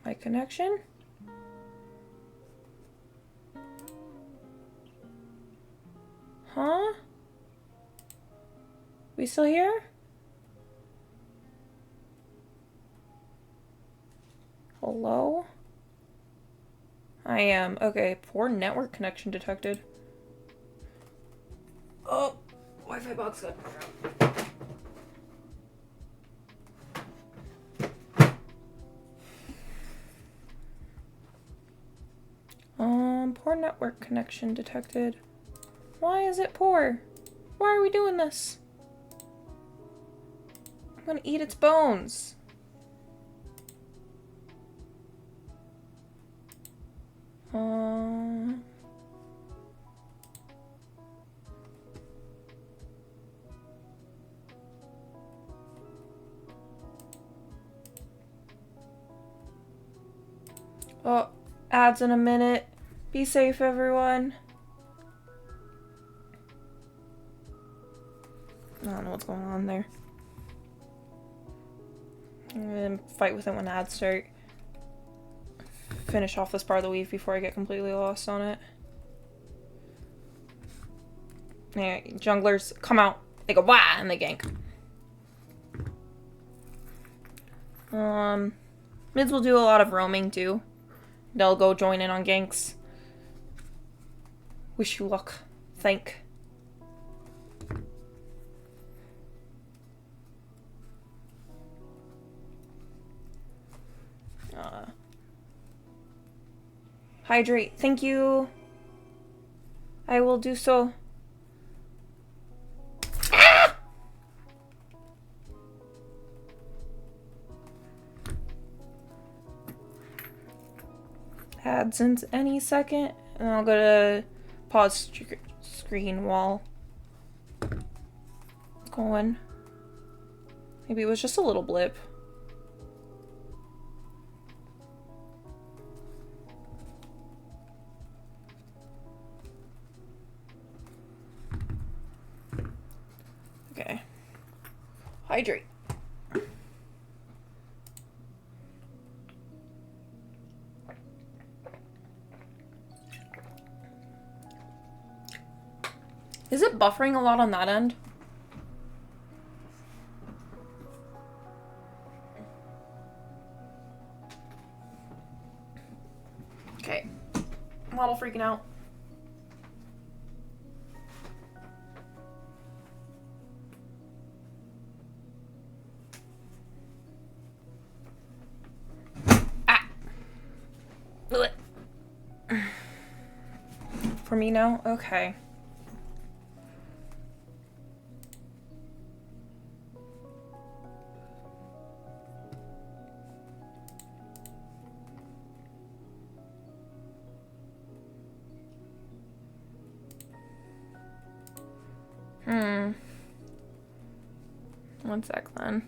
My connection? Huh? We still here? Hello? I am. Okay, poor network connection detected. Oh, Wi-Fi box good. Poor network connection detected. Why is it poor? Why are we doing this? I'm gonna eat its bones. Oh, ads in a minute. Be safe, everyone. I don't know what's going on there. I'm gonna fight with it when ads start. Finish off this part of the weave before I get completely lost on it. Yeah, junglers come out. They go wah and they gank. Mids will do a lot of roaming too. They'll go join in on ganks. Wish you luck. Thank. Hydrate. Thank you. I will do so. Ah! AdSense any second. And I'll go to pause screen while going. Maybe it was just a little blip. Okay. Hydrate. Is it buffering a lot on that end? Okay. Model freaking out. Ah! For me now? Okay. One sec then.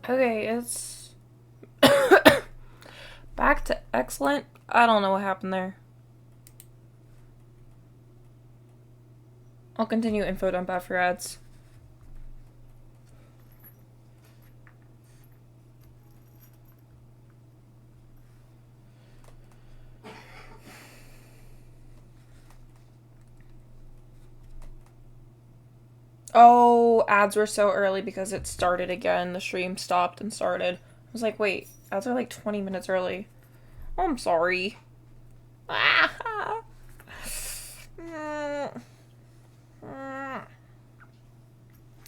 Okay, it's back to excellent. I don't know what happened there. I'll continue info dump after ads. Oh, ads were so early because it started again. The stream stopped and started. I was like, wait, ads are like 20 minutes early. Oh, I'm sorry.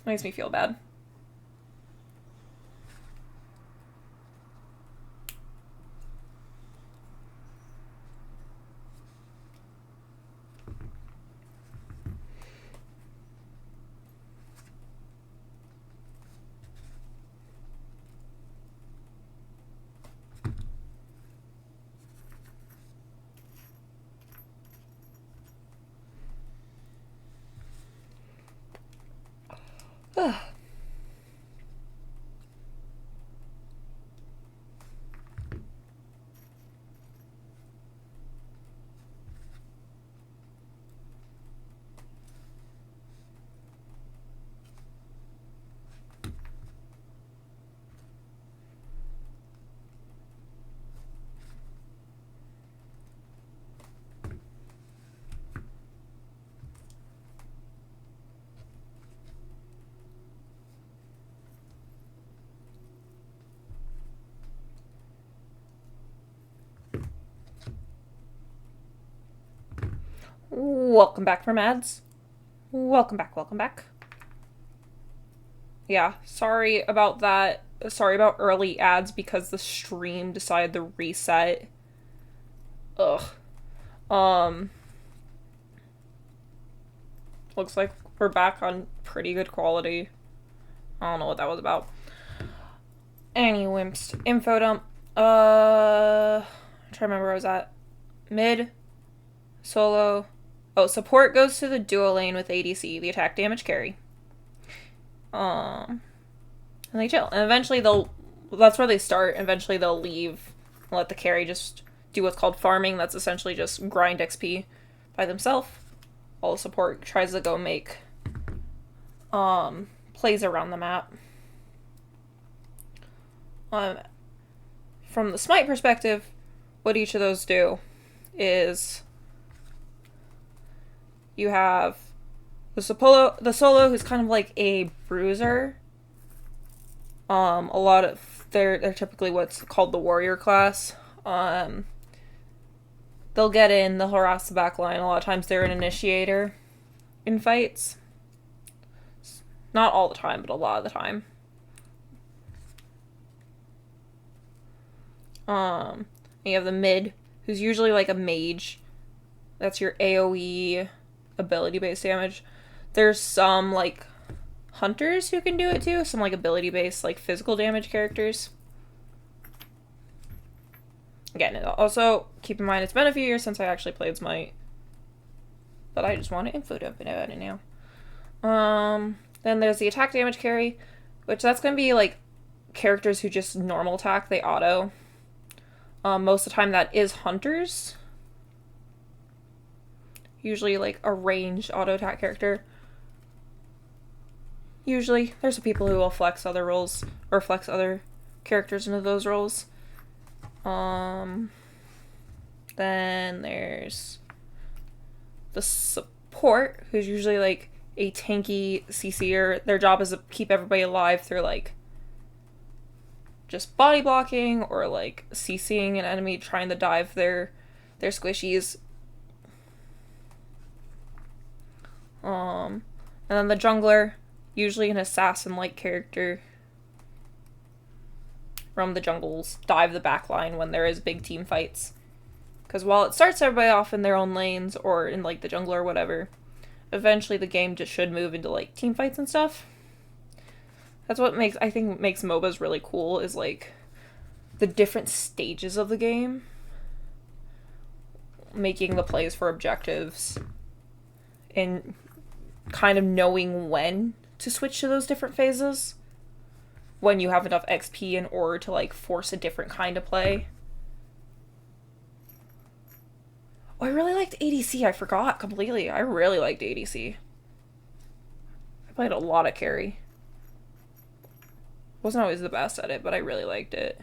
Makes me feel bad. Welcome back from ads. Welcome back, welcome back. Yeah, sorry about that. Sorry about early ads because the stream decided to reset. Ugh. Looks like we're back on pretty good quality. I don't know what that was about. Anyways, info dump. I'm trying to remember where I was at. Mid, solo. Oh, support goes to the duo lane with ADC, the attack damage carry. And they chill. And eventually that's where they start. Eventually they'll leave and let the carry just do what's called farming. That's essentially just grind XP by themselves. While the support tries to go make plays around the map. From the smite perspective, what each of those do is you have the solo who's kind of like a bruiser. A lot of they're typically what's called the warrior class. They'll get in, they'll harass the back line. A lot of times they're an initiator in fights. Not all the time, but a lot of the time. You have the mid, who's usually like a mage. That's your AoE ability-based damage. There's some like hunters who can do it too. Some like ability-based like physical damage characters. Again, also keep in mind it's been a few years since I actually played Smite, but I just want to info dump about it now. Then there's the attack damage carry, which that's gonna be like characters who just normal attack, they auto. Most of the time that is hunters. Usually like a ranged auto attack character. Usually there's some people who will flex other roles or flex other characters into those roles. Then there's the support, who's usually like a tanky CC'er. Their job is to keep everybody alive through like just body blocking or like CCing an enemy trying to dive their squishies. And then the jungler, usually an assassin-like character from the jungles, dive the backline when there is big team fights. Because while it starts everybody off in their own lanes or in like the jungle or whatever, eventually the game just should move into like team fights and stuff. That's what I think makes MOBAs really cool, is like the different stages of the game, making the plays for objectives and kind of knowing when to switch to those different phases when you have enough XP in order to like force a different kind of play. Oh, I really liked ADC. I forgot completely. I really liked ADC. I played a lot of carry. Wasn't always the best at it, but I really liked it.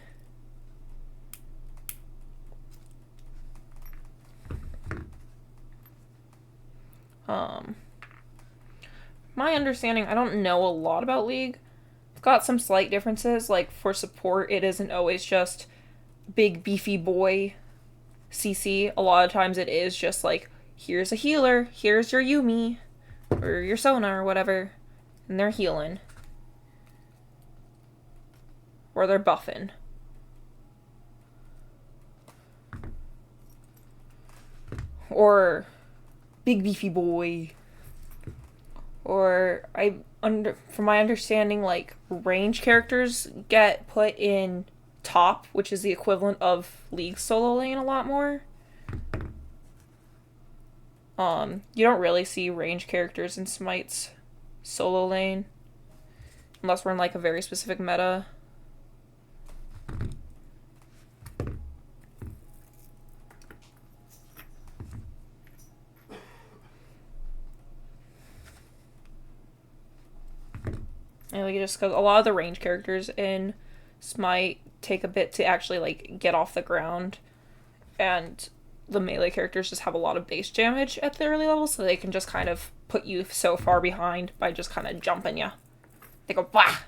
My understanding, I don't know a lot about League. I've got some slight differences. Like for support, it isn't always just big beefy boy CC. A lot of times it is just like, here's a healer, here's your Yumi, or your Sona, or whatever, and they're healing. Or they're buffing. Or big beefy boy. Or from my understanding, like range characters get put in top, which is the equivalent of League solo lane a lot more. You don't really see range characters in Smite's solo lane. Unless we're in like a very specific meta. And like just because a lot of the range characters in Smite take a bit to actually like get off the ground, and the melee characters just have a lot of base damage at the early levels, so they can just kind of put you so far behind by just kind of jumping you. They go bah,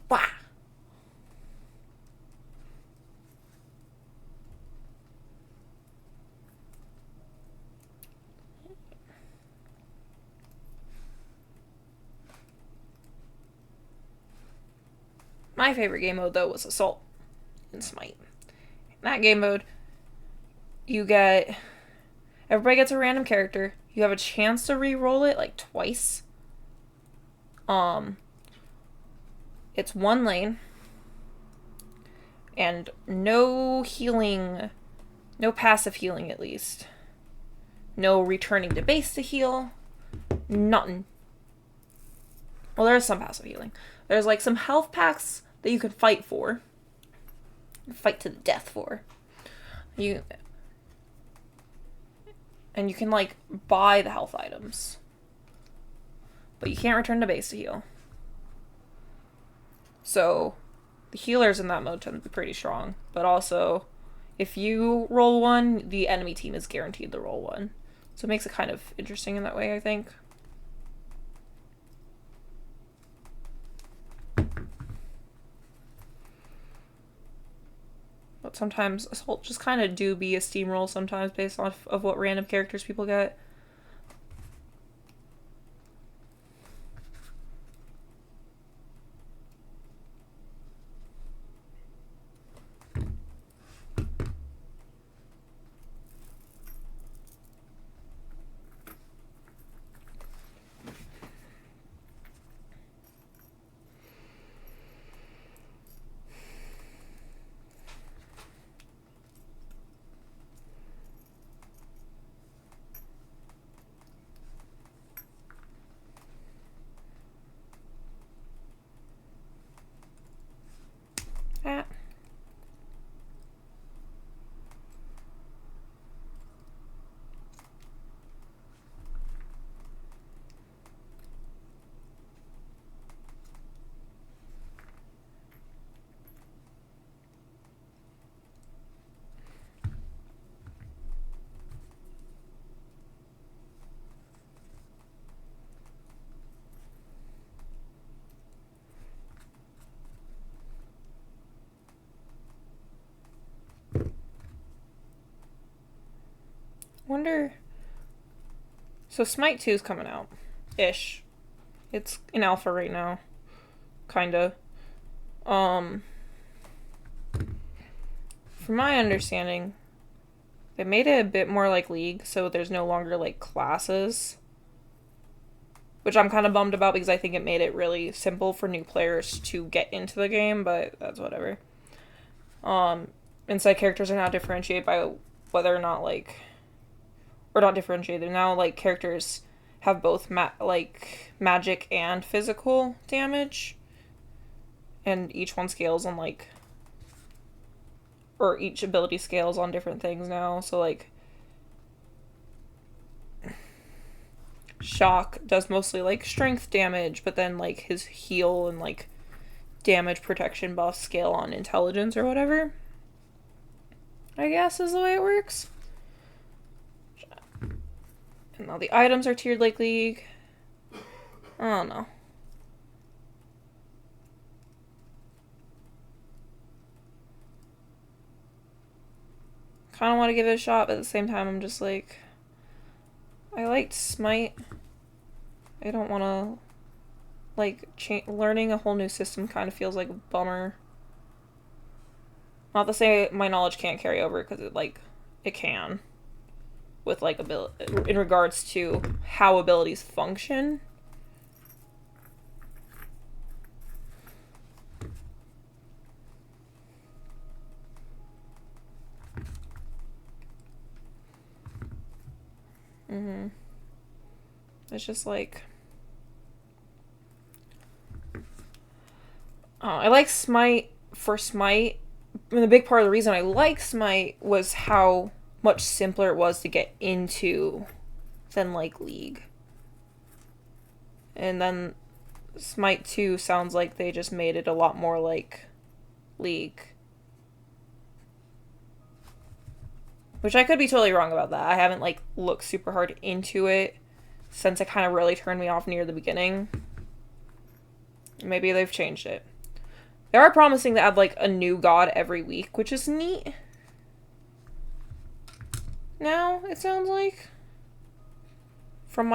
bah. My favorite game mode though was Assault in Smite. In that game mode, everybody gets a random character. You have a chance to re-roll it like twice. It's one lane. And no healing, no passive healing at least. No returning to base to heal. Nothing. Well, there's some passive healing. There's like some health packs that you can fight for. Fight to the death for. And you can like buy the health items. But you can't return to base to heal. So the healers in that mode tend to be pretty strong. But also, if you roll one, the enemy team is guaranteed to roll one. So it makes it kind of interesting in that way, I think. But sometimes Assault just kind of do be a steamroll sometimes based off of what random characters people get. Wonder. So Smite 2 is coming out. Ish. It's in alpha right now. Kinda. From my understanding, they made it a bit more like League, so there's no longer like classes. Which I'm kind of bummed about because I think it made it really simple for new players to get into the game, but that's whatever. Inside characters are now differentiated by whether or not like, or not differentiated. Now like characters have both magic and physical damage, and each one scales on like, or each ability scales on different things now. So like, Shock does mostly like strength damage, but then like his heal and like damage protection buffs scale on intelligence or whatever, I guess is the way it works. And now the items are tiered like League. I don't know. Kind of want to give it a shot, but at the same time I'm just like, I liked Smite. I don't want to, like, learning a whole new system kind of feels like a bummer. Not to say my knowledge can't carry over, because it can. With, like, in regards to how abilities function. It's just like, I like Smite for Smite. And the big part of the reason I like Smite was how much simpler it was to get into than like League. And then Smite 2 sounds like they just made it a lot more like League. Which I could be totally wrong about that. I haven't like looked super hard into it since it kind of really turned me off near the beginning. Maybe they've changed it. They are promising to add like a new god every week, which is neat. Now, it sounds like. From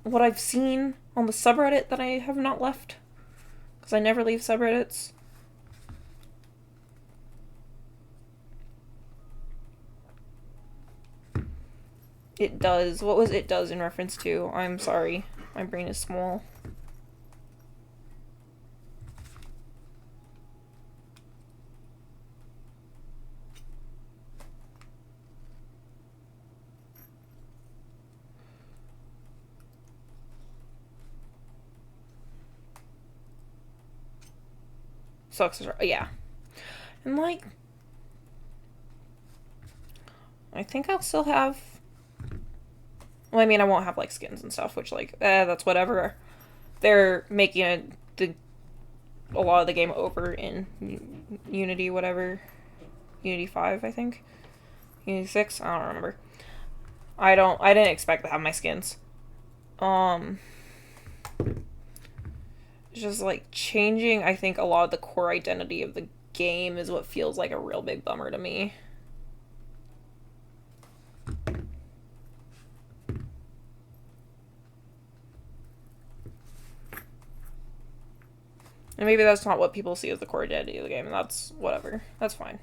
what I've seen on the subreddit that I have not left. Because I never leave subreddits. It does. What was it does in reference to? I'm sorry. My brain is small. Sucks. Yeah. And like, I think I'll still have. Well, I mean, I won't have like skins and stuff, which like, that's whatever. They're making a lot of the game over in Unity, whatever. Unity 5, I think. Unity 6, I don't remember. I didn't expect to have my skins. It's just like changing, I think, a lot of the core identity of the game is what feels like a real big bummer to me. And maybe that's not what people see as the core identity of the game, and that's whatever. That's fine.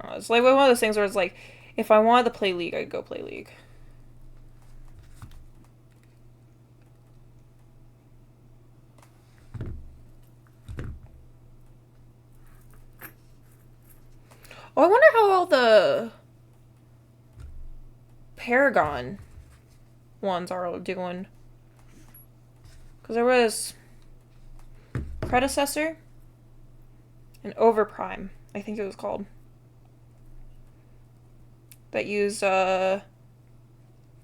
It's like one of those things where it's like, if I wanted to play League, I'd go play League. Oh, I wonder how all the Paragon ones are doing. Because there was Predecessor and Overprime, I think it was called, that used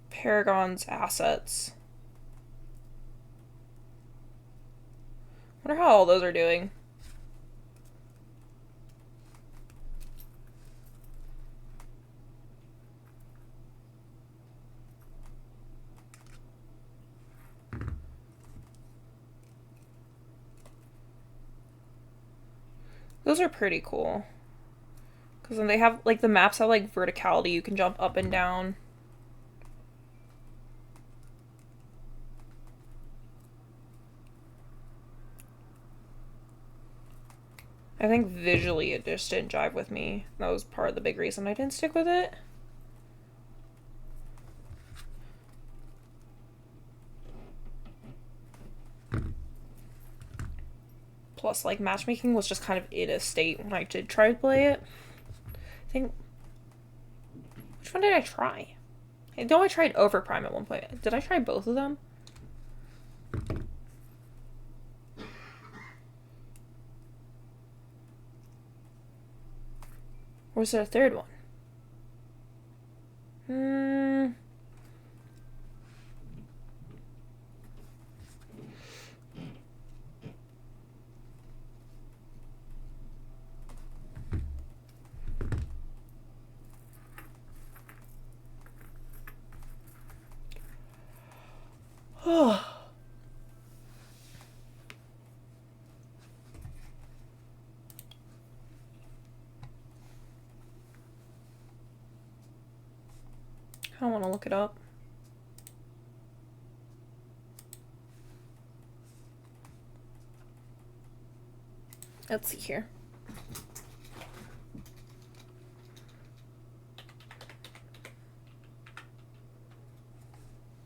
Paragon's assets. I wonder how all those are doing. Those are pretty cool. Because then they have, like, the maps have, like, verticality. You can jump up and down. I think visually it just didn't jive with me. That was part of the big reason I didn't stick with it. Plus, like, matchmaking was just kind of in a state when I did try to play it. I think... Which one did I try? I know I tried Overprime at one point. Did I try both of them? Or was there a third one? Oh. I don't want to look it up. Let's see here.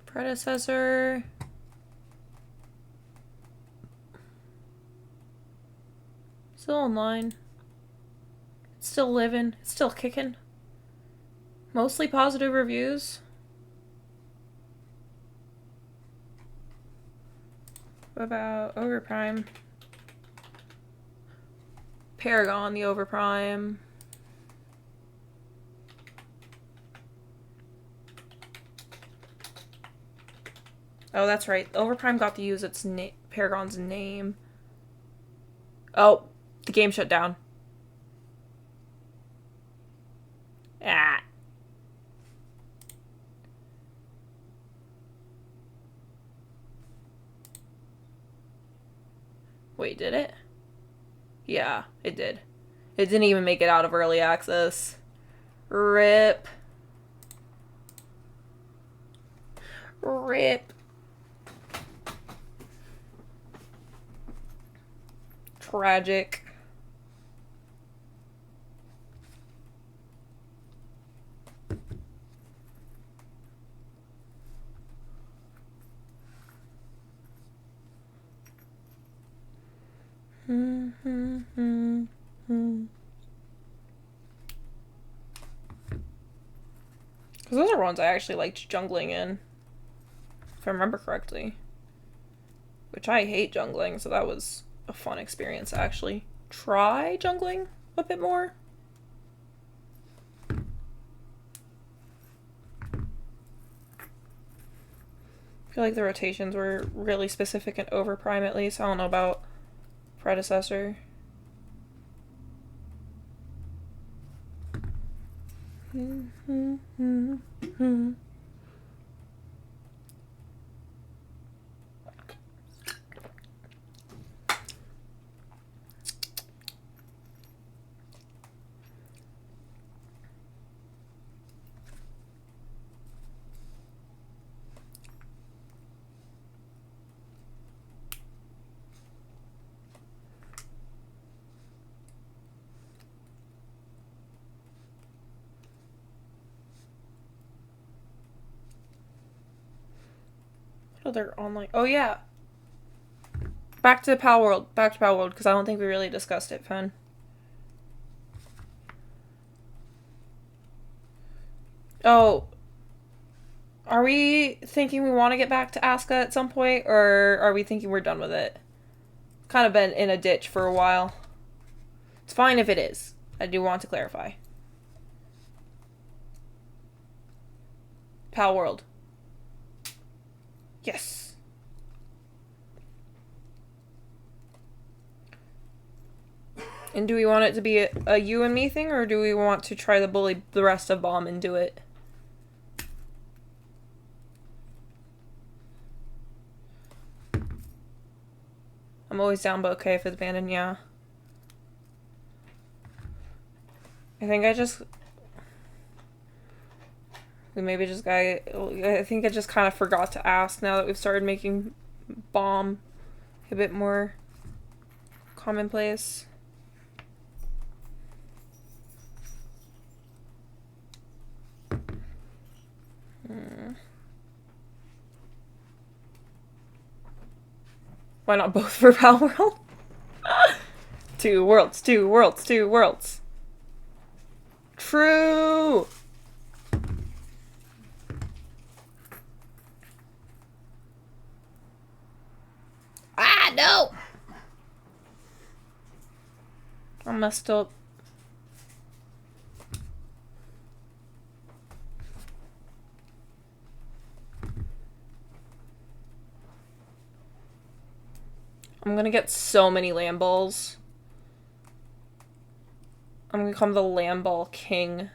Predecessor. Still online. It's still living. It's still kicking. Mostly positive reviews. What about Overprime? Paragon, the Overprime. Oh, that's right. Overprime got to use its Paragon's name. Oh, the game shut down. Ah. Wait, did it? Yeah, it did. It didn't even make it out of early access. RIP. RIP. Tragic. Because those are ones I actually liked jungling in. If I remember correctly. Which I hate jungling, so that was a fun experience to actually try jungling a bit more. I feel like the rotations were really specific in Overprime at least. I don't know about Predecessor. Other online. Oh yeah. Back to Pal World. Back to Pal World because I don't think we really discussed it, Fen. Oh. Are we thinking we want to get back to Asuka at some point, or are we thinking we're done with it? Kind of been in a ditch for a while. It's fine if it is. I do want to clarify. Pal World. Yes. And do we want it to be a you and me thing, or do we want to try to bully the rest of Bomb and do it? I'm always down, but okay if it's abandoned, yeah. I think I just... I think I just kind of forgot to ask now that we've started making Bomb a bit more commonplace. Why not both for Pal World? 2 worlds, 2 worlds, 2 worlds. True! Ah, no! I messed up. I'm gonna get so many lamb balls. I'm gonna become the lamb ball king.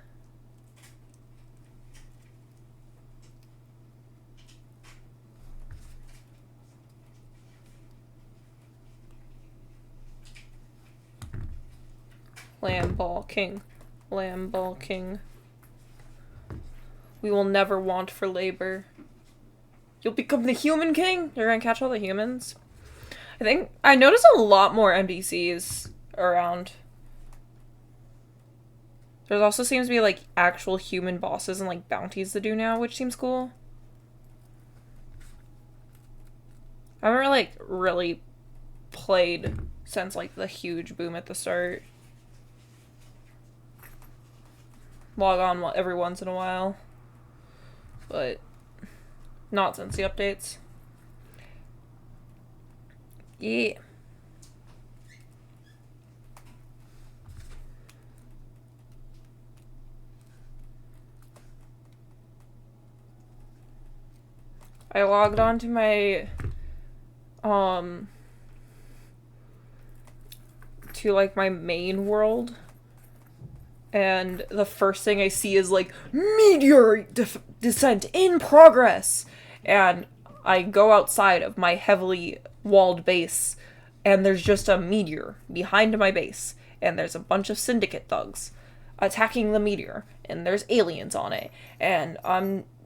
Lamb ball king. Lamb ball king. We will never want for labor. You'll become the human king? You're gonna catch all the humans? I think I noticed a lot more NPCs around. There also seems to be like actual human bosses and like bounties to do now, which seems cool. I haven't like really played since like the huge boom at the start. Log on every once in a while, but not since the updates. Yeah. I logged on to my, to like my main world, and the first thing I see is like, meteor descent in progress, and I go outside of my heavily walled base, and there's just a meteor behind my base, and there's a bunch of syndicate thugs attacking the meteor, and there's aliens on it, and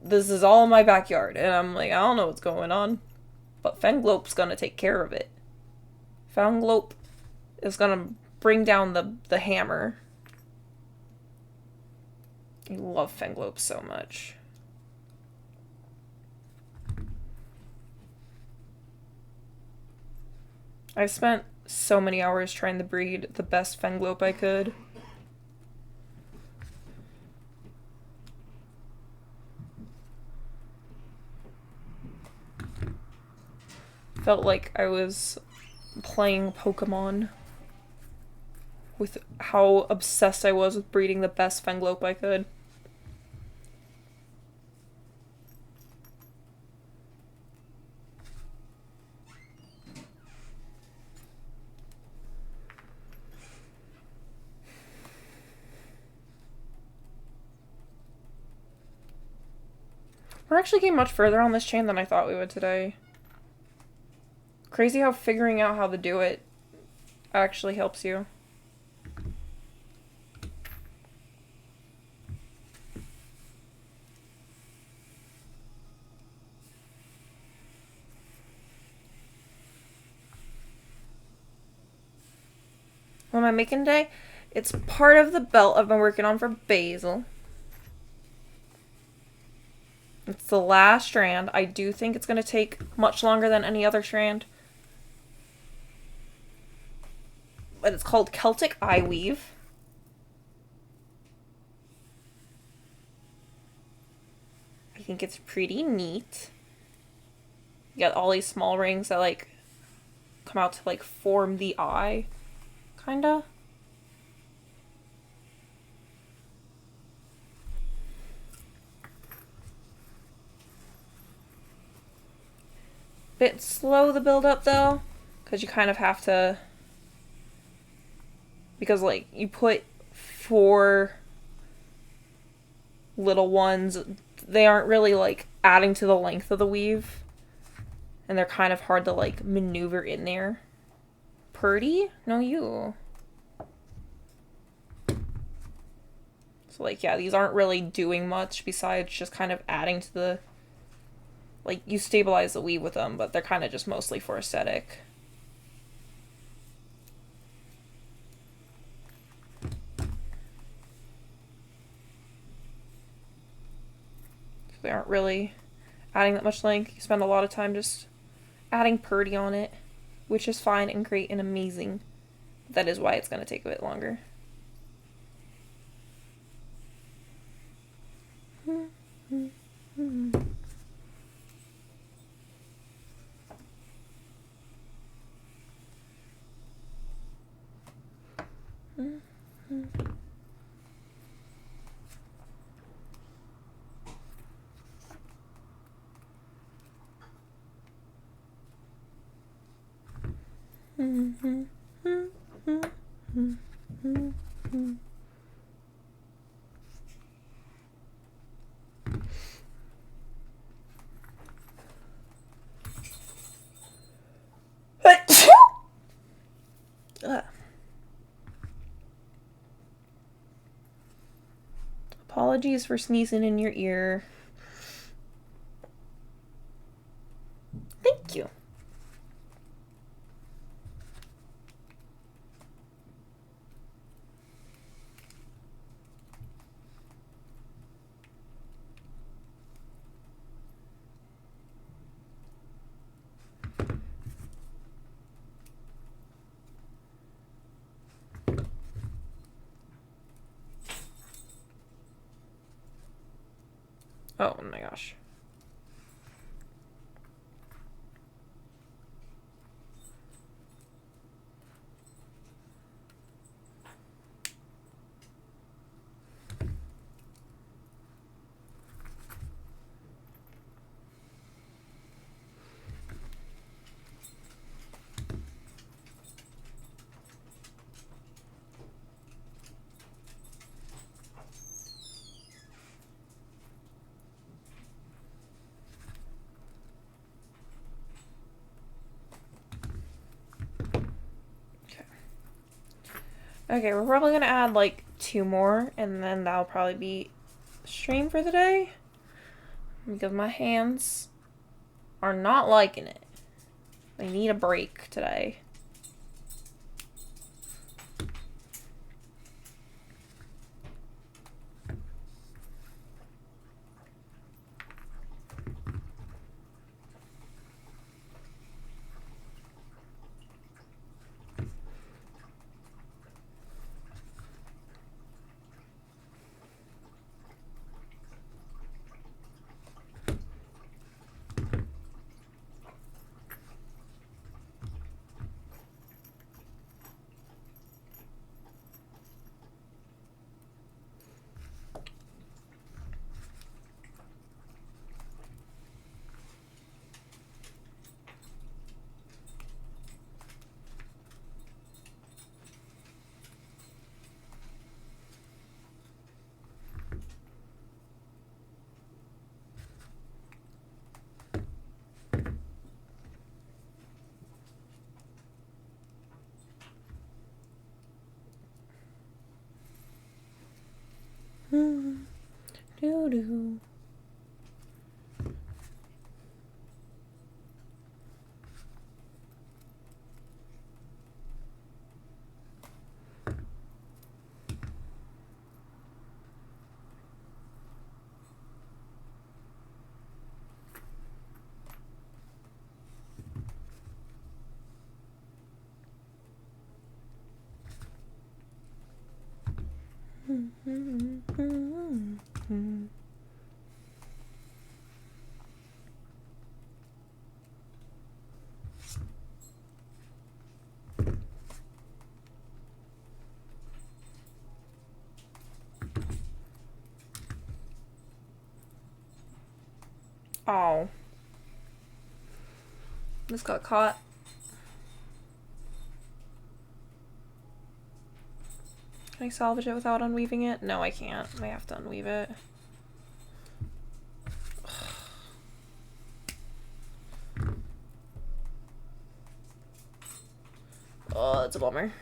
this is all in my backyard, and I'm like, I don't know what's going on, but Fenglope's gonna take care of it. Fenglope is gonna bring down the hammer. I love Fenglope so much. I spent so many hours trying to breed the best Fenglope I could. Felt like I was playing Pokemon with how obsessed I was with breeding the best Fenglope I could. We're actually getting much further on this chain than I thought we would today. Crazy how figuring out how to do it actually helps you. What am I making today? It's part of the belt I've been working on for Basil. It's the last strand. I do think it's going to take much longer than any other strand. But it's called Celtic Eye Weave. I think it's pretty neat. You got all these small rings that like come out to like form the eye. Kinda. Bit slow the build up though, because you kind of have to, because like you put 4 little ones, they aren't really like adding to the length of the weave, and they're kind of hard to like maneuver in there. Purdy? No, you. So like, yeah, these aren't really doing much besides just kind of adding to the, like, you stabilize the weave with them, but they're kind of just mostly for aesthetic. So they aren't really adding that much length. You spend a lot of time just adding purdy on it, which is fine and great and amazing. That is why it's going to take a bit longer. Apologies for sneezing in your ear. Thank you. Oh my gosh. Okay, we're probably gonna add like 2 more, and then that'll probably be stream for the day. Because my hands are not liking it. They need a break today. Doo-doo. Oh. This got caught. Can I salvage it without unweaving it? No, I can't. I have to unweave it. Oh, that's a bummer.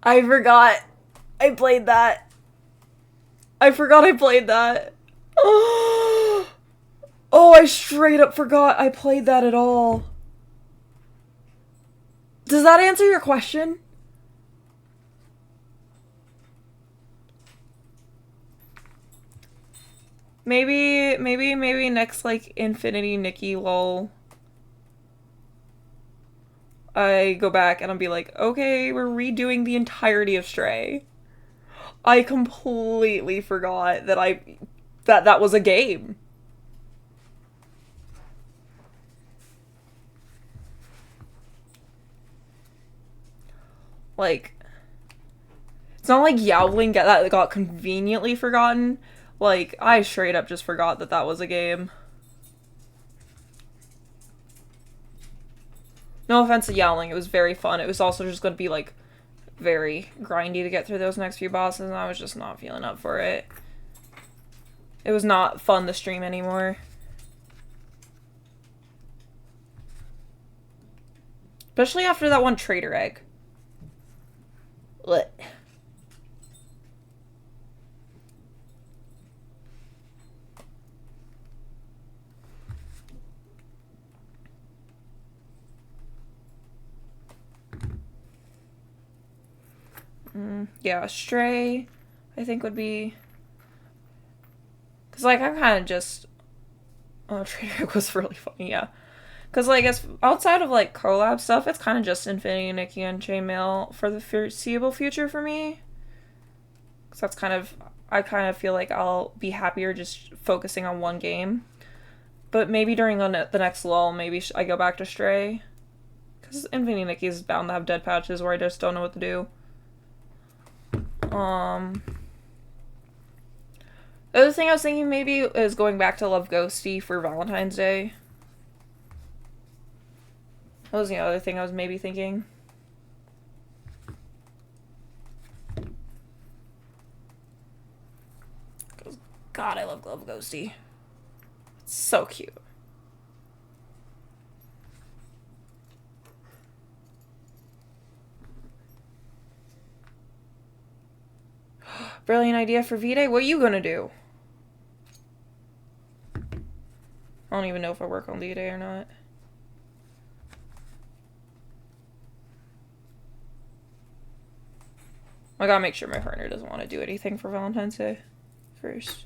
I forgot I played that. I forgot I played that. Oh, I straight up forgot I played that at all. Does that answer your question? Maybe next, like, Infinity Nikki lol, I go back and I'll be like, okay, we're redoing the entirety of Stray. I completely forgot that that was a game. Like, it's not like Yowling that got conveniently forgotten. Like, I straight up just forgot that that was a game. No offense to Yowling, it was very fun. It was also just going to be, like, very grindy to get through those next few bosses, and I was just not feeling up for it. It was not fun to stream anymore. Especially after that one traitor egg. Lit. Yeah, Stray, I think would be... Because, like, I kind of just... Oh, Trader was really funny, yeah. Because, like, as outside of, like, collab stuff, it's kind of just Infinity Nikki and Chainmail for the foreseeable future for me. Because that's kind of... I kind of feel like I'll be happier just focusing on one game. But maybe during the next lull, maybe I go back to Stray. Because Infinity Nikki is bound to have dead patches where I just don't know what to do. The other thing I was thinking maybe is going back to Love Ghosty for Valentine's Day. That was the other thing I was maybe thinking. God, I love Love Ghosty. It's so cute. Brilliant idea for V-Day. What are you gonna do? I don't even know if I work on V-Day or not. I gotta make sure my partner doesn't want to do anything for Valentine's Day first.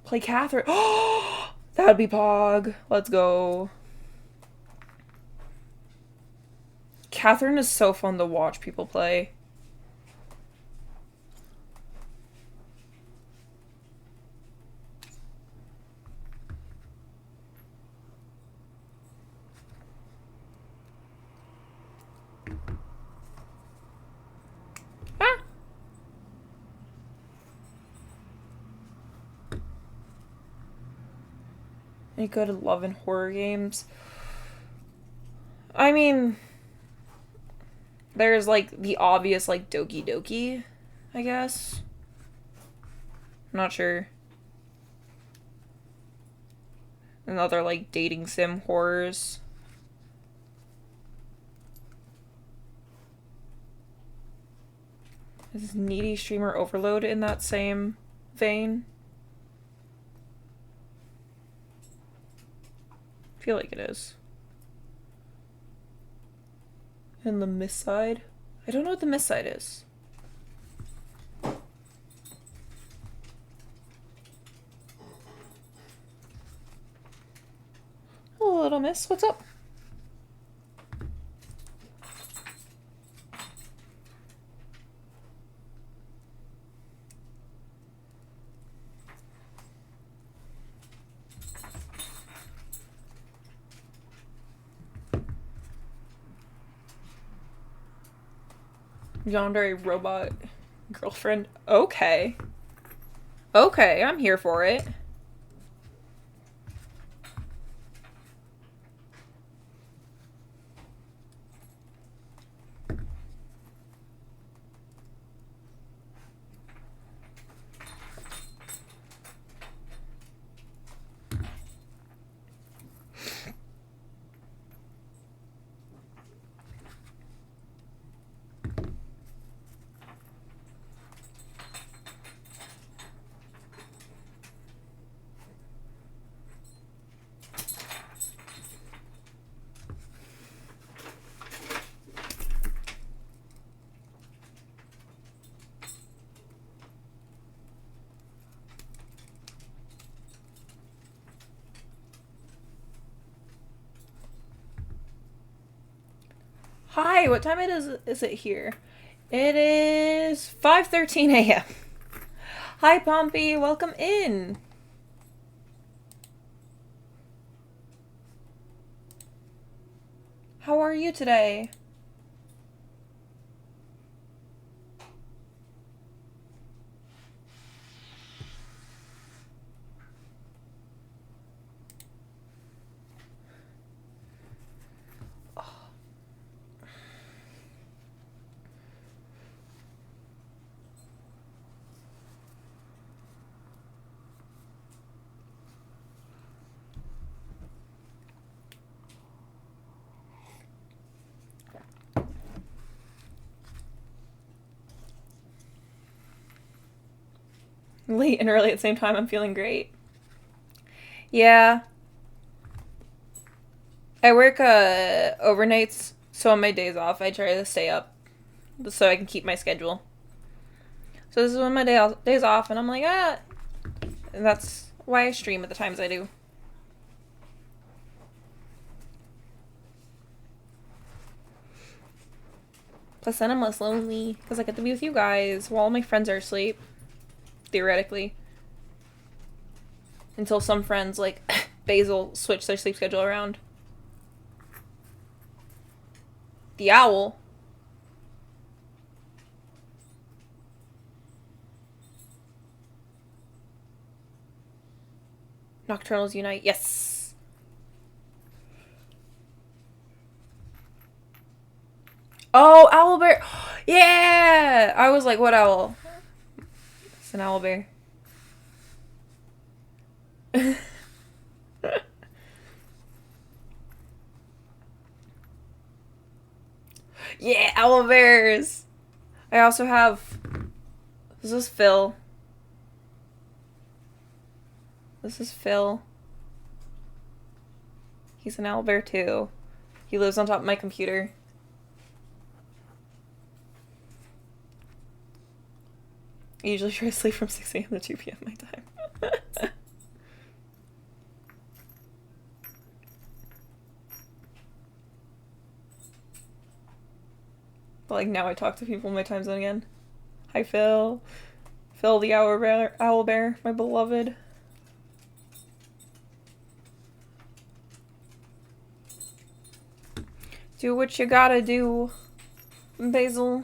Play Catherine. Oh, that would be Pog. Let's go. Catherine is so fun to watch people play. Any good love and horror games? I mean, there's like the obvious like Doki Doki, I guess. I'm not sure. And other like dating sim horrors. Is Needy Streamer Overload in that same vein? I feel like it is. And the Miss Side? I don't know what the Miss Side is. Hello, little miss. What's up? Yandere robot girlfriend. Okay. Okay, I'm here for it. Hi, what time is it here? It is 5:13 a.m. Hi, Pompey. Welcome in. How are you today? Late and early at the same time. I'm feeling great. Yeah. I work overnights, so on my days off, I try to stay up so I can keep my schedule. So this is when my days off, and I'm like, and that's why I stream at the times I do. Plus, then I'm less lonely because I get to be with you guys while all my friends are asleep, theoretically. Until some friends, like Basil, switch their sleep schedule around. The owl. Nocturnals unite. Yes. Oh, owl bear. Yeah. I was like, what owl? It's an owl bear. Yeah, owl bears. I also have. This is Phil. This is Phil. He's an owl bear too. He lives on top of my computer. I usually try to sleep from 6 a.m. to 2 p.m. my time. But like now I talk to people in my time zone again. Hi Phil. Phil the owl bear, my beloved. Do what you gotta do, Basil.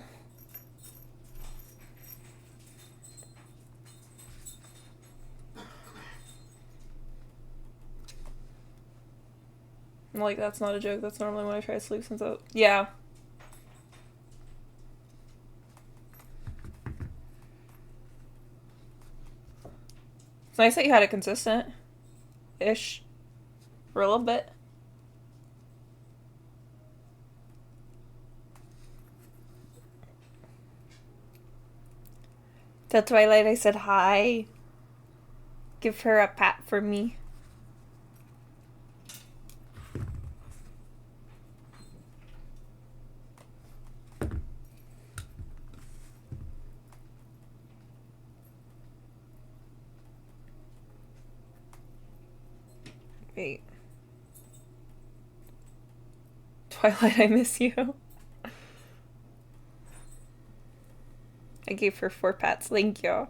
Like, that's not a joke. That's normally when I try to sleep since I... Yeah. It's nice that you had it consistent-ish. For a little bit. To Twilight, I said hi. Give her a pat for me. Wait. Twilight, I miss you. I gave her 4 pats. Thank you.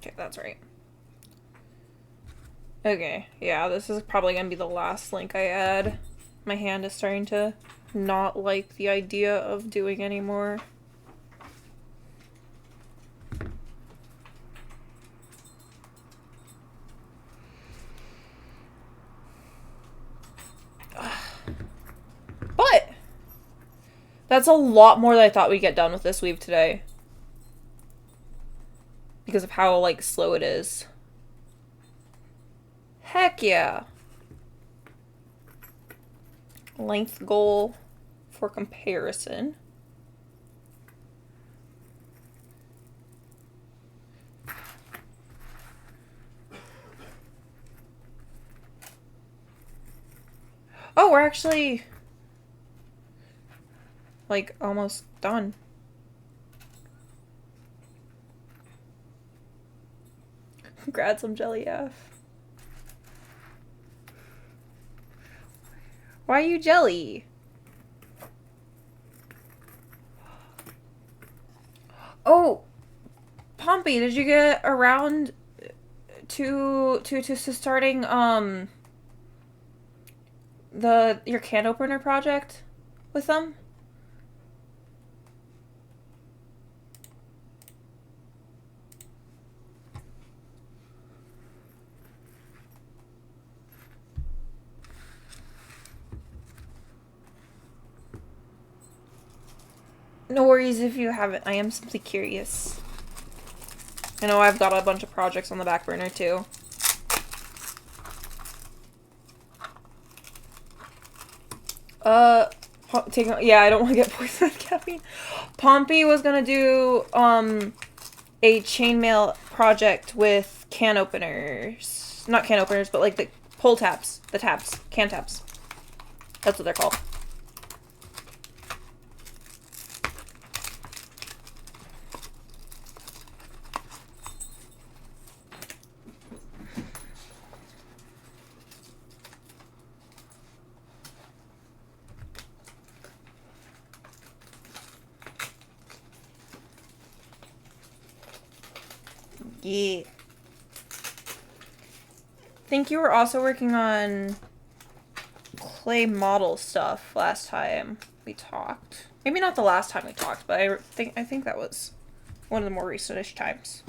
Okay, that's right. Okay, yeah, this is probably gonna be the last link I add. My hand is starting to not like the idea of doing anymore. But that's a lot more than I thought we'd get done with this weave today. Because of how, like, slow it is. Heck yeah. Length goal for comparison. Oh, we're actually, like, almost done. Grab some jelly F. Why are you jelly? Oh, Pompey, did you get around to starting your can opener project with them? No worries if you haven't. I am simply curious. I know I've got a bunch of projects on the back burner too. Yeah, I don't want to get poisoned with caffeine. Pompey was gonna do, a chainmail project with can openers. Not can openers, but like the pull tabs. The tabs. Can tabs. That's what they're called. Yeah. I think you were also working on clay model stuff last time we talked. Maybe not the last time we talked, but I think that was one of the more recentish times.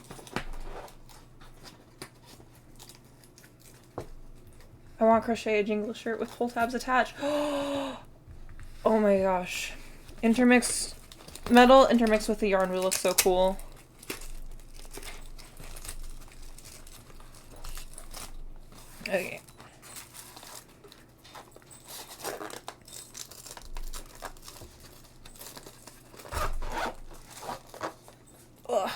I want to crochet a jingle shirt with pull tabs attached. Oh my gosh. Intermixed metal intermixed with the yarn would look so cool. Okay. Ugh.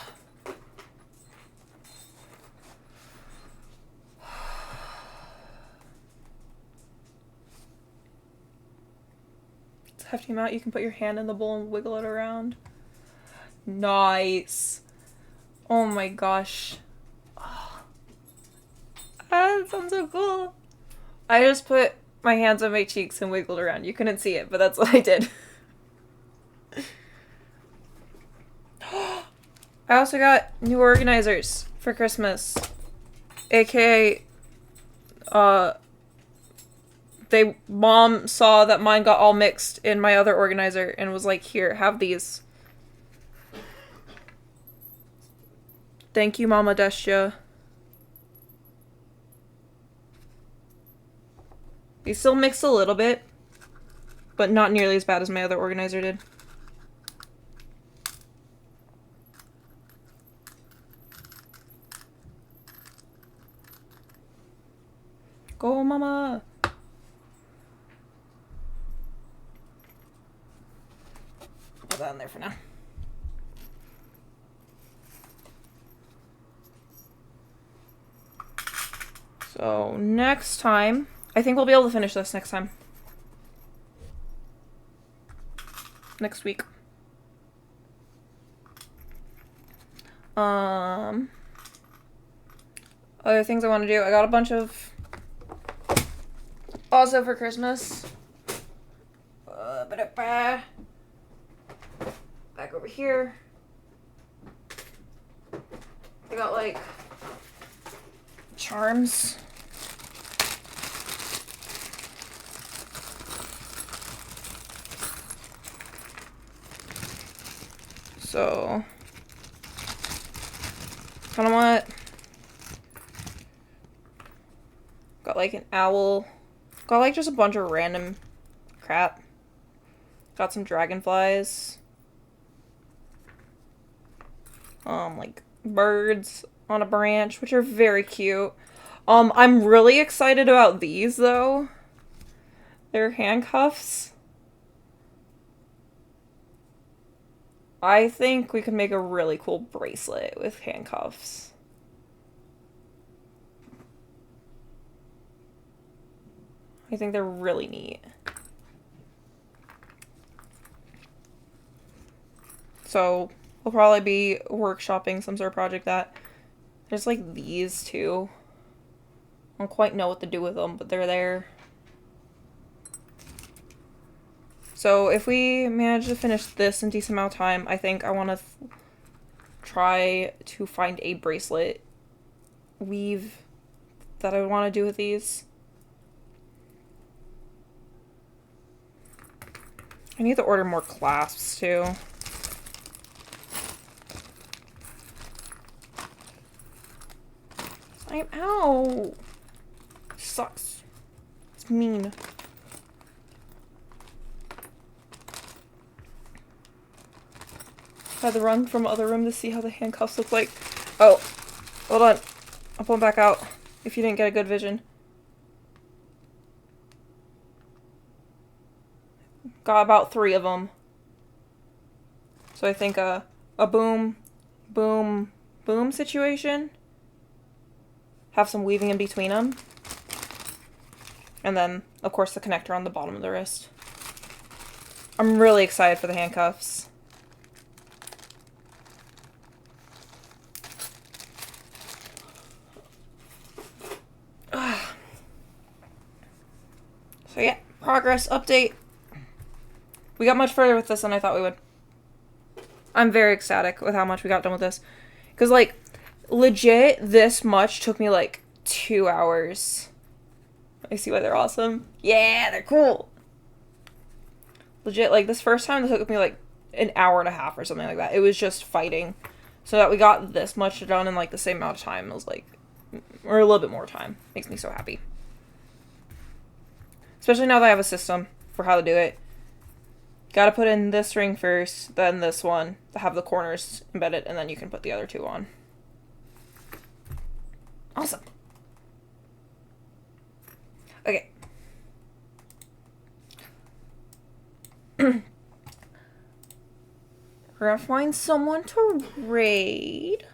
It's a hefty amount. You can put your hand in the bowl and wiggle it around. Nice. Oh my gosh. Oh. Ah, that sounds so cool. I just put my hands on my cheeks and wiggled around. You couldn't see it, but that's what I did. I also got new organizers for Christmas. AKA, Mom saw that mine got all mixed in my other organizer and was like, here, have these. Thank you, MettyDeschia. They still mixed a little bit, but not nearly as bad as my other organizer did. Go, mama! Put that in there for now. So, next time, I think we'll be able to finish this next time. Next week. Other things I want to do. I got a bunch of... Also for Christmas. Back over here. I got, like, charms. So, kind of want... Got, like, an owl. Got, like, just a bunch of random crap. Got some dragonflies. Like, birds on a branch, which are very cute. I'm really excited about these, though. They're handcuffs. I think we could make a really cool bracelet with handcuffs. I think they're really neat. So, we'll probably be workshopping some sort of project that... There's like these too. I don't quite know what to do with them, but they're there. So if we manage to finish this in a decent amount of time, I think I want to try to find a bracelet weave that I want to do with these. I need to order more clasps too. Ow! Sucks. It's mean. Had to run from other room to see how the handcuffs look like. Oh, hold on. I'll pull them back out if you didn't get a good vision. Got about 3 of them. So I think a boom, boom, boom situation. Have some weaving in between them. And then, of course, the connector on the bottom of the wrist. I'm really excited for the handcuffs. So yeah, progress update. We got much further with this than I thought we would. I'm very ecstatic with how much we got done with this. Because, like, legit, this much took me, like, 2 hours. I see why they're awesome. Yeah, they're cool. Legit, like, this first time, it took me, like, an hour and a half or something like that. It was just fighting. So that we got this much done in, like, the same amount of time. It was, like, or a little bit more time. Makes me so happy. Especially now that I have a system for how to do it. Gotta put in this ring first, then this one, to have the corners embedded, and then you can put the other 2 on. Awesome. Okay. We're gonna find someone to raid.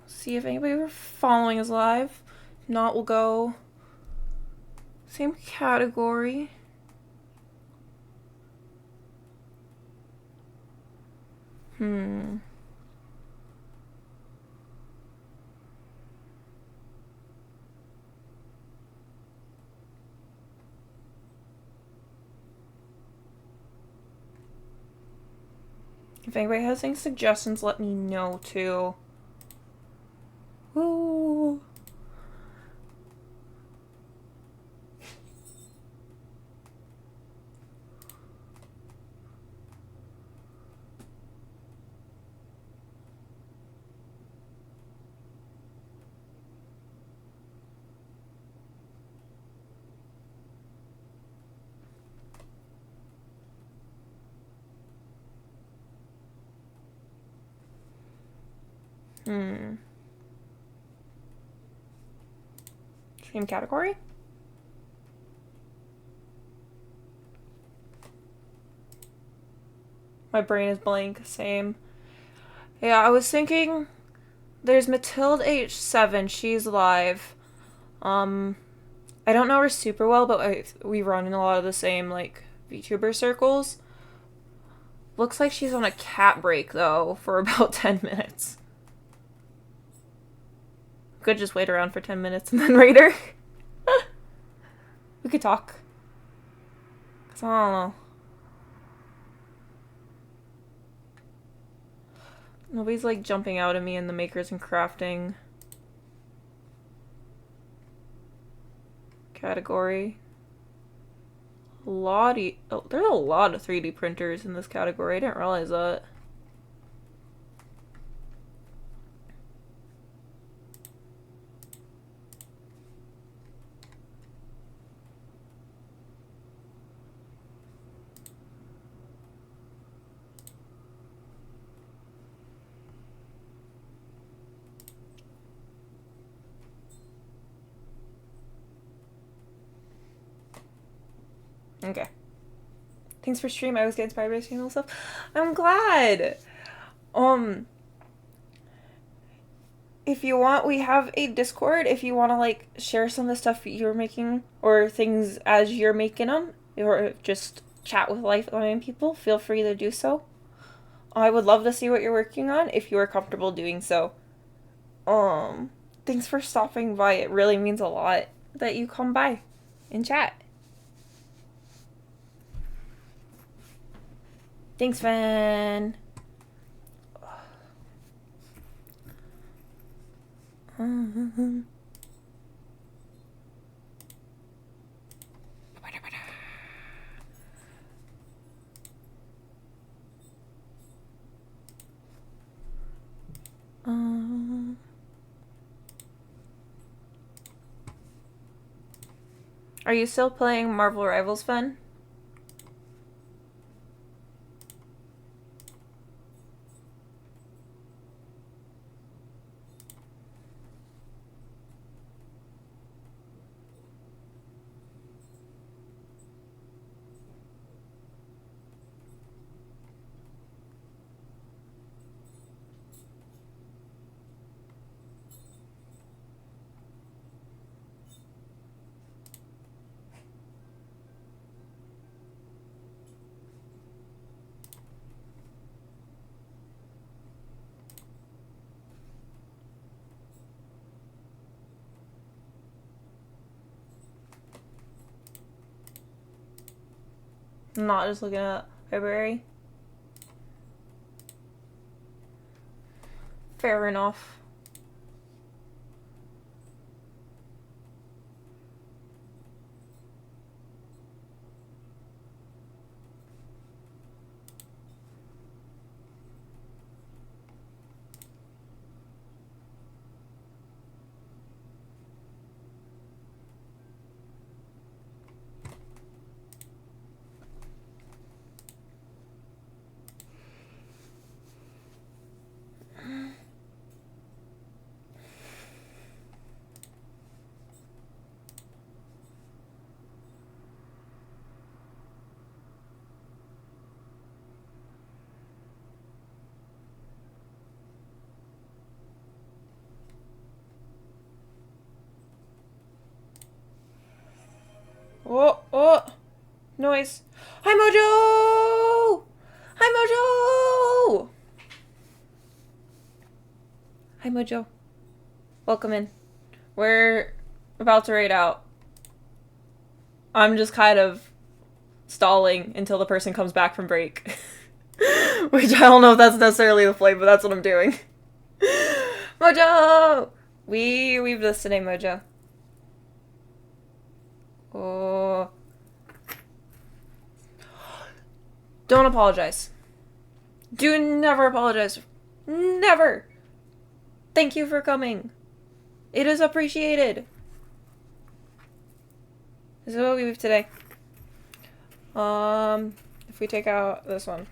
See if anybody we're following is live. If not, we'll go same category. If anybody has any suggestions, let me know too. Woo! Same category? My brain is blank. Same. Yeah, I was thinking there's Matilde H7. She's live. I don't know her super well, but we run in a lot of the same, like, VTuber circles. Looks like she's on a cat break, though, for about 10 minutes. Could just wait around for 10 minutes and then raid her. We could talk. 'Cause I don't know. Nobody's, like, jumping out at me in the makers and crafting category. There's a lot of 3D printers in this category. I didn't realize that. Okay. Thanks for stream. I always get inspired by streaming stuff. I'm glad. If you want, we have a Discord. If you want to, like, share some of the stuff you're making or things as you're making them, or just chat with like-minded people, feel free to do so. I would love to see what you're working on if you are comfortable doing so. Thanks for stopping by. It really means a lot that you come by and chat. Thanks, Van. Are you still playing Marvel Rivals, Fan? I'm not just looking at library. Fair enough. Oh, oh, noise. Hi, Mojo! Hi, Mojo! Hi, Mojo. Welcome in. We're about to raid out. I'm just kind of stalling until the person comes back from break. Which I don't know if that's necessarily the play, but that's what I'm doing. Mojo! We've this today, Mojo. Oh. Don't apologize. Do never apologize. Never. Thank you for coming. It is appreciated. This is what we have today. If we take out this one.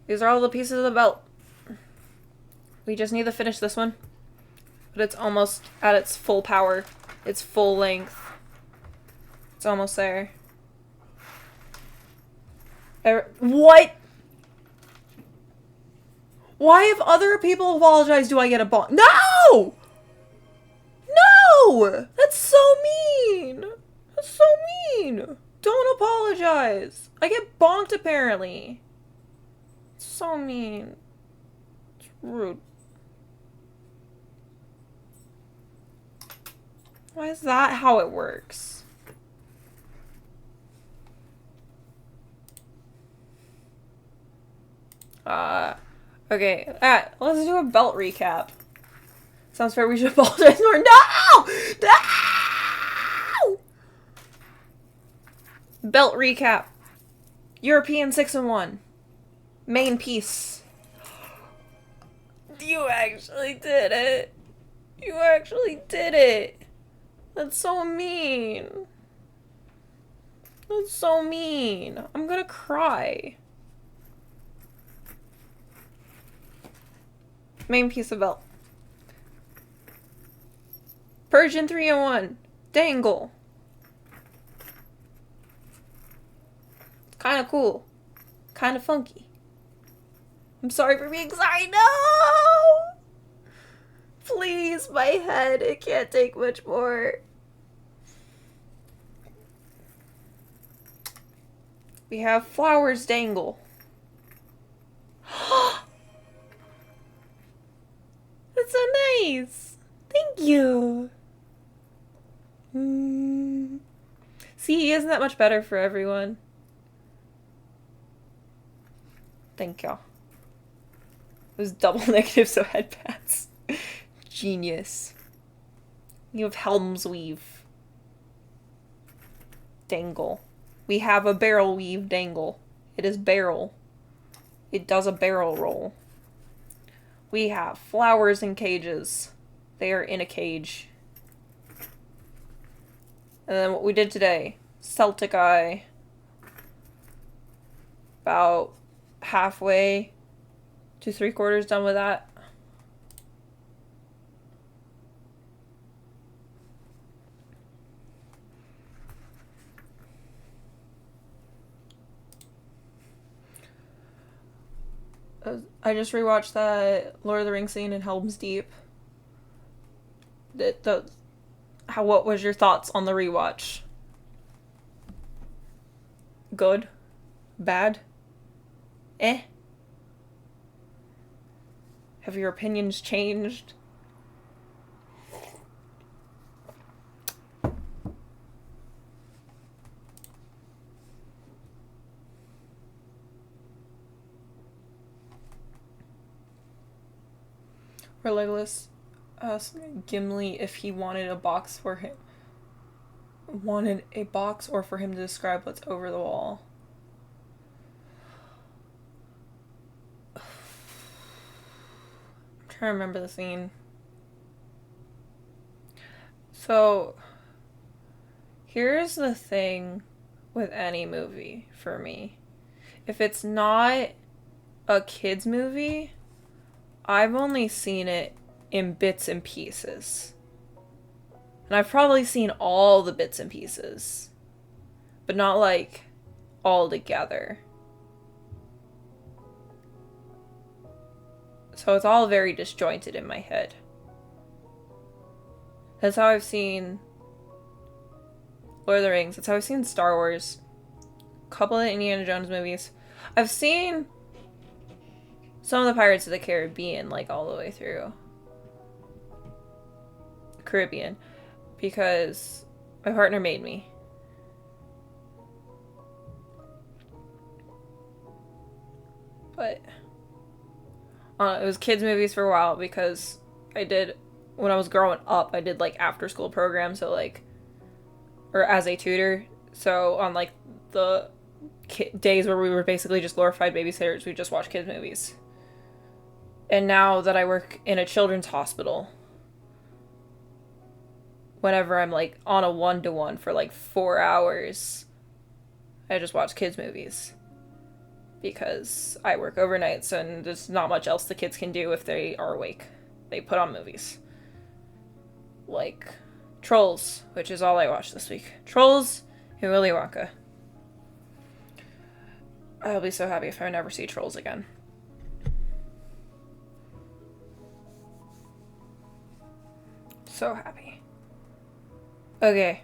These are all the pieces of the belt. We just need to finish this one. But it's almost at its full power. Its full length. It's almost there. What? Why, if other people apologize, do I get a bonk? No! No! That's so mean! That's so mean! Don't apologize! I get bonked, apparently. It's so mean. It's rude. Why is that how it works? Okay. Let's do a belt recap. Sounds fair, we should apologize more. No! No! Belt recap. European 6-1. Main piece. You actually did it. You actually did it. That's so mean. That's so mean. I'm gonna cry. Main piece of belt. Persian 3-1. Dangle. Kind of cool. Kind of funky. I'm sorry for being sorry. No! Please, my head. It can't take much more. We have flowers dangle. That's so nice. Thank you. See, isn't that much better for everyone? Thank y'all. It was double negative, so headpads. Genius. You have Helm's Weave. Dangle. We have a barrel weave dangle. It is barrel. It does a barrel roll. We have flowers in cages. They are in a cage. And then what we did today. Celtic Eye. About halfway to 3/4 done with that. I just rewatched that Lord of the Rings scene in Helm's Deep. What was your thoughts on the rewatch? Good? Bad? Eh? Have your opinions changed? Where Legolas asked Gimli if he wanted a box for him. Wanted a box or for him to describe what's over the wall. I'm trying to remember the scene. So, here's the thing with any movie for me. If it's not a kid's movie, I've only seen it in bits and pieces. And I've probably seen all the bits and pieces, but not like all together. So it's all very disjointed in my head. That's how I've seen Lord of the Rings. That's how I've seen Star Wars. A couple of Indiana Jones movies. I've seen some of the Pirates of the Caribbean, like, all the way through. Caribbean. Because my partner made me. But it was kids' movies for a while because when I was growing up, I did, like, after-school programs, so, like, or as a tutor. So on, like, the days where we were basically just glorified babysitters, we just watched kids' movies. And now that I work in a children's hospital, whenever I'm, like, on a 1-to-1 for, like, 4 hours, I just watch kids' movies. Because I work overnights and there's not much else the kids can do if they are awake. They put on movies. Like Trolls, which is all I watched this week. Trolls and Willy Wonka. I'll be so happy if I never see Trolls again. So happy. Okay.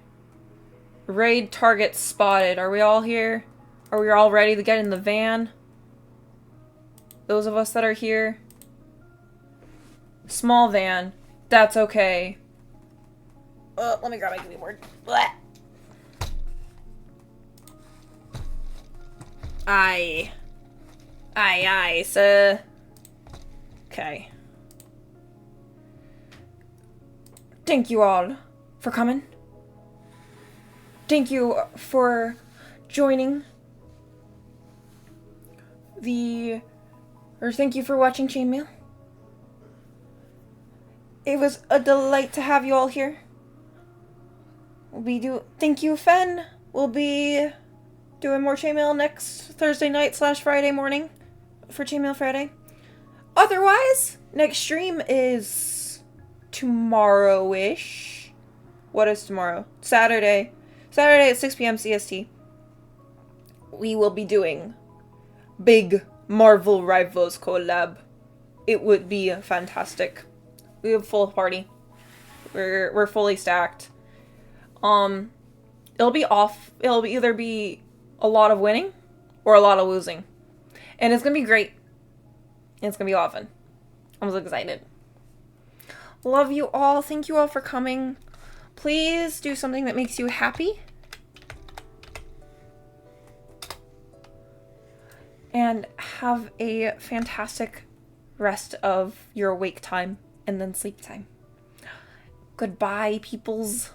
Raid target spotted. Are we all here? Are we all ready to get in the van? Those of us that are here. Small van. That's okay. Let me grab my keyboard. Blech. Aye. Aye, aye, sir. Okay. Thank you all for coming. Thank you for joining thank you for watching Chainmail. It was a delight to have you all here. Thank you, Fen. We'll be doing more Chainmail next Thursday night / Friday morning for Chainmail Friday. Otherwise, next stream is tomorrow-ish. What is tomorrow? Saturday. Saturday at 6 p.m. CST. We will be doing big Marvel Rivals collab. It would be fantastic. We have full party. We're fully stacked. It'll either be a lot of winning or a lot of losing. And it's gonna be great. It's gonna be a lot of fun. I'm so excited. Love you all. Thank you all for coming. Please do something that makes you happy. And have a fantastic rest of your wake time and then sleep time. Goodbye, peoples.